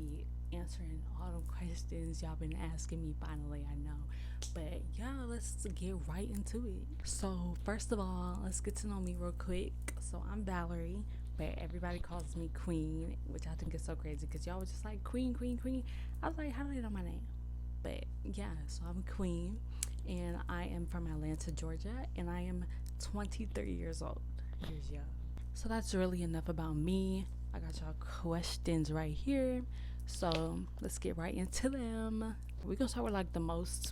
be answering all the questions y'all been asking me. Finally, I know. But yeah, let's get right into it. So, first of all, let's get to know me real quick. So, I'm Valerie, but everybody calls me Queen, which I think is so crazy because y'all was just like, Queen, Queen, Queen. I was like, how do they know my name? But yeah, so I'm Queen, and I am from Atlanta, Georgia, and I am 23 years old. Here's y'all. So that's really enough about me. I got y'all questions right here. So let's get right into them. We're gonna start with like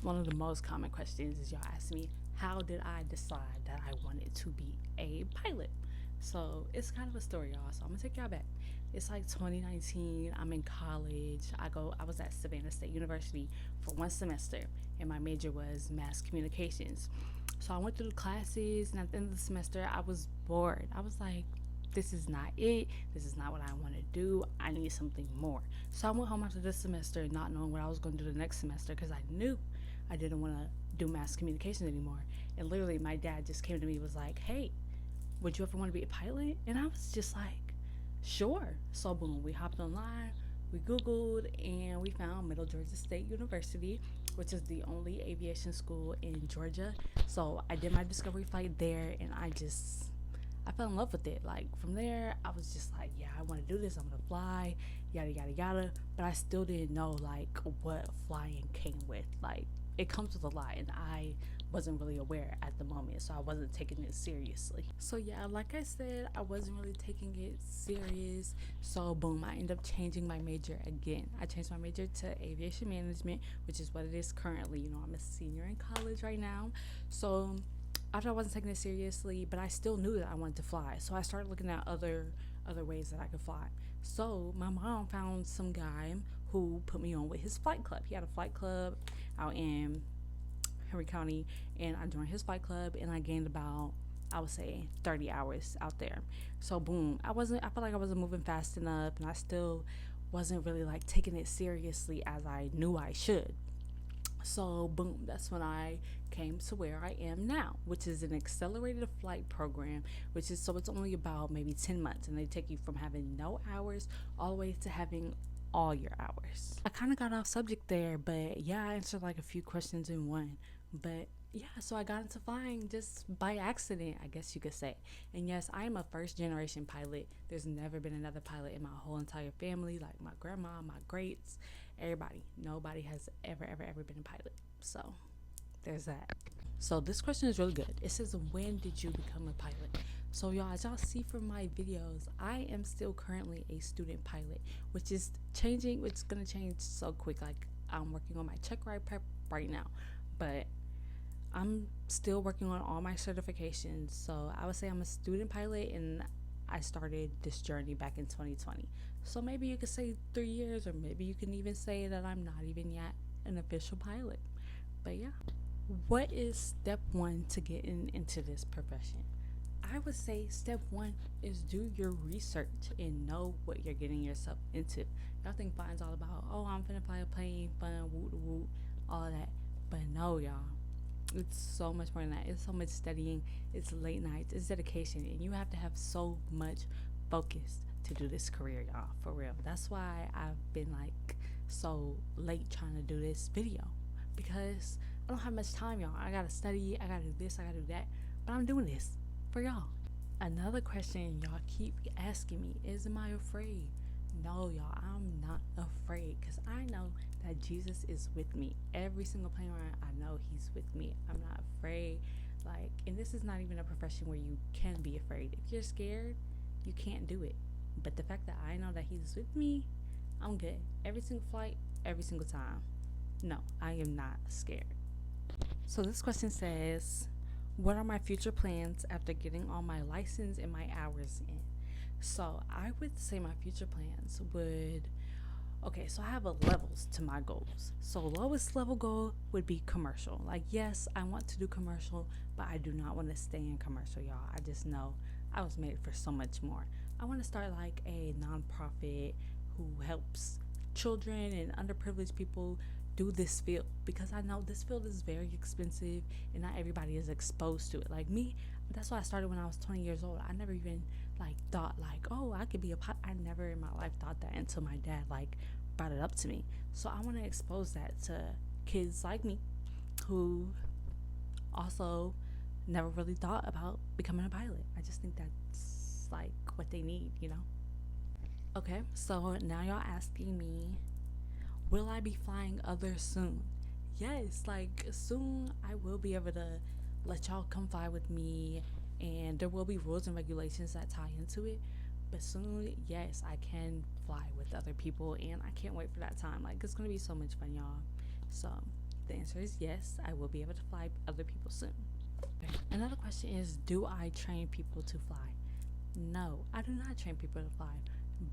one of the most common questions is y'all ask me, how did I decide that I wanted to be a pilot? So it's kind of a story, y'all. So I'm gonna take y'all back. It's like 2019. I'm in college. I was at Savannah State University for one semester, and my major was mass communications. So I went through the classes, and at the end of the semester, I was bored. I was like, this is not it. This is not what I want to do. I need something more. So I went home after this semester, not knowing what I was going to do the next semester because I knew I didn't want to do mass communication anymore. And literally, my dad just came to me and was like, hey, would you ever want to be a pilot? And I was just like, sure. So boom, we hopped online, we Googled, and we found Middle Georgia State University, which is the only aviation school in Georgia. So I did my discovery flight there, and I fell in love with it. Like from there, I was just like, yeah, I want to do this. I'm gonna fly, yada yada yada. But I still didn't know like what flying came with. Like it comes with a lot, and I wasn't really aware at the moment, so I wasn't taking it seriously. So yeah, like I said, I wasn't really taking it serious. So boom, I ended up changing my major again. I changed my major to aviation management, which is what it is currently. I'm a senior in college right now. So after I wasn't taking it seriously, but I still knew that I wanted to fly. So I started looking at other ways that I could fly. So my mom found some guy who put me on with his flight club. He had a flight club out in Henry County, and I joined his flight club, and I gained about, I would say, 30 hours out there. So boom, I felt like I wasn't moving fast enough, and I still wasn't really like taking it seriously as I knew I should. So boom, that's when I came to where I am now, which is an accelerated flight program, which is so it's only about maybe 10 months, and they take you from having no hours all the way to having all your hours. I kind of got off subject there, but yeah, I answered like a few questions in one. But yeah, so I got into flying just by accident, I guess you could say. And yes, I am a first generation pilot. There's never been another pilot in my whole entire family, like my grandma, my greats, everybody. Nobody has ever been a pilot. So there's that. So this question is really good. It says, when did you become a pilot? So y'all, as y'all see from my videos, I am still currently a student pilot, which is changing, which is gonna change so quick. Like I'm working on my check ride prep right now, but I'm still working on all my certifications. So I would say I'm a student pilot, and I started this journey back in 2020. So maybe you could say 3 years, or maybe you can even say that I'm not even yet an official pilot. But yeah. What is step one to getting into this profession? I would say step one is do your research and know what you're getting yourself into. Y'all think flying's all about, oh, I'm finna fly a plane, fun, woot woot, all of that. But no, y'all. It's so much more than that. It's so much studying, it's late nights, it's dedication, and you have to have so much focus to do this career, y'all, for real. That's why I've been like so late trying to do this video, because I don't have much time, y'all. I gotta study, I gotta do this, I gotta do that, but I'm doing this for y'all. Another question y'all keep asking me is, am I afraid? No, y'all, I'm not afraid, because I know that Jesus is with me. Every single plane ride, I know He's with me. I'm not afraid. Like, and this is not even a profession where you can be afraid. If you're scared, you can't do it. But the fact that I know that He's with me, I'm good. Every single flight, every single time. No, I am not scared. So this question says, what are my future plans after getting all my license and my hours in? So I would say my future plans would, okay, so I have a levels to my goals. So lowest level goal would be commercial. Like, yes, I want to do commercial, but I do not want to stay in commercial, y'all. I just know I was made for so much more. I want to start like a nonprofit who helps children and underprivileged people do this field, because I know this field is very expensive and not everybody is exposed to it. Like me, that's why I started when I was 20 years old. I never even like thought like, oh, I could be a pilot. I never in my life thought that until my dad like brought it up to me. So I want to expose that to kids like me who also never really thought about becoming a pilot. I just think that's like what they need, you know? Okay, so now y'all asking me, will I be flying others soon? Yes, like soon I will be able to let y'all come fly with me, and there will be rules and regulations that tie into it. But soon, yes, I can fly with other people, and I can't wait for that time. Like, it's gonna be so much fun, y'all. So, the answer is yes, I will be able to fly other people soon. Okay. Another question is, do I train people to fly? No, I do not train people to fly.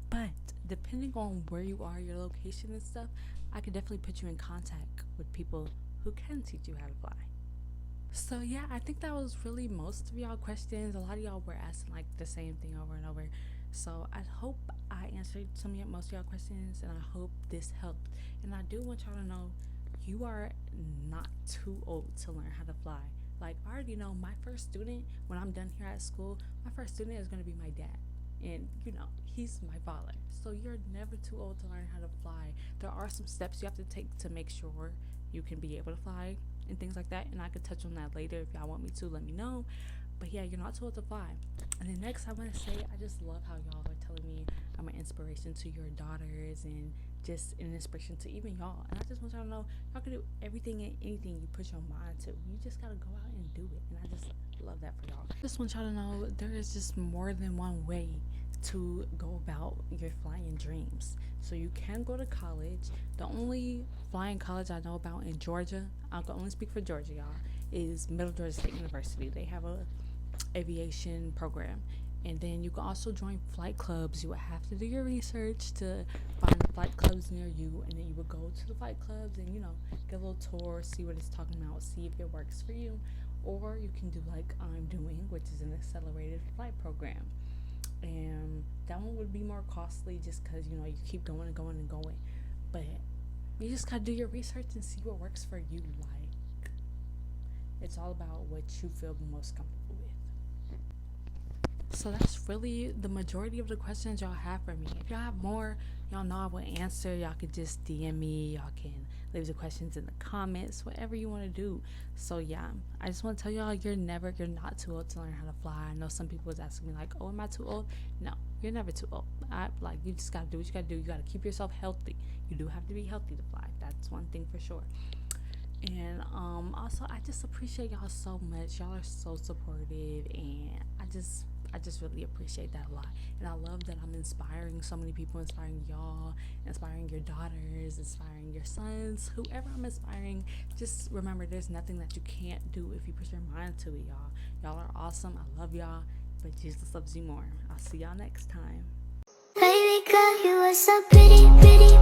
But depending on where you are, your location and stuff, I could definitely put you in contact with people who can teach you how to fly. So yeah, I think that was really most of y'all questions. A lot of y'all were asking like the same thing over and over. So I hope I answered most of y'all questions, and I hope this helped. And I do want y'all to know, you are not too old to learn how to fly. Like, I already know my first student, when I'm done here at school, my first student is going to be my dad. And, you know, he's my father. So you're never too old to learn how to fly. There are some steps you have to take to make sure you can be able to fly and things like that. And I could touch on that later. If y'all want me to, let me know. But yeah, you're not too old to fly. And then next, I want to say, I just love how y'all are telling me I'm an inspiration to your daughters and just an inspiration to even y'all. And I just want y'all to know, y'all can do everything and anything you put your mind to. You just got to go out and do it. And I just love that for y'all. I just want y'all to know, there is just more than one way to go about your flying dreams. So you can go to college. The only flying college I know about in Georgia, I can only speak for Georgia, y'all, is Middle Georgia State University. They have a aviation program. And then you can also join flight clubs. You would have to do your research to find the flight clubs near you, and then you would go to the flight clubs and, you know, get a little tour, see what it's talking about, see if it works for you. Or you can do like I'm doing, which is an accelerated flight program. And that one would be more costly just because, you know, you keep going and going and going. But you just gotta do your research and see what works for you. Like, it's all about what you feel most comfortable with. So that's really the majority of the questions y'all have for me. If y'all have more, y'all know I will answer. Y'all can just DM me. Y'all can leave the questions in the comments, whatever you want to do. So yeah, I just want to tell y'all, you're not too old to learn how to fly. I know some people was asking me like, oh, am I too old? No, you're never too old. You just gotta do what you gotta do. You gotta keep yourself healthy. You do have to be healthy to fly. That's one thing for sure. And also, I just appreciate y'all so much. Y'all are so supportive, and I just really appreciate that a lot. And I love that I'm inspiring so many people, inspiring y'all, inspiring your daughters, inspiring your sons, whoever I'm inspiring. Just remember, there's nothing that you can't do if you put your mind to it, y'all. Y'all are awesome. I love y'all, but Jesus loves you more. I'll see y'all next time. Baby girl, you are so pretty, pretty.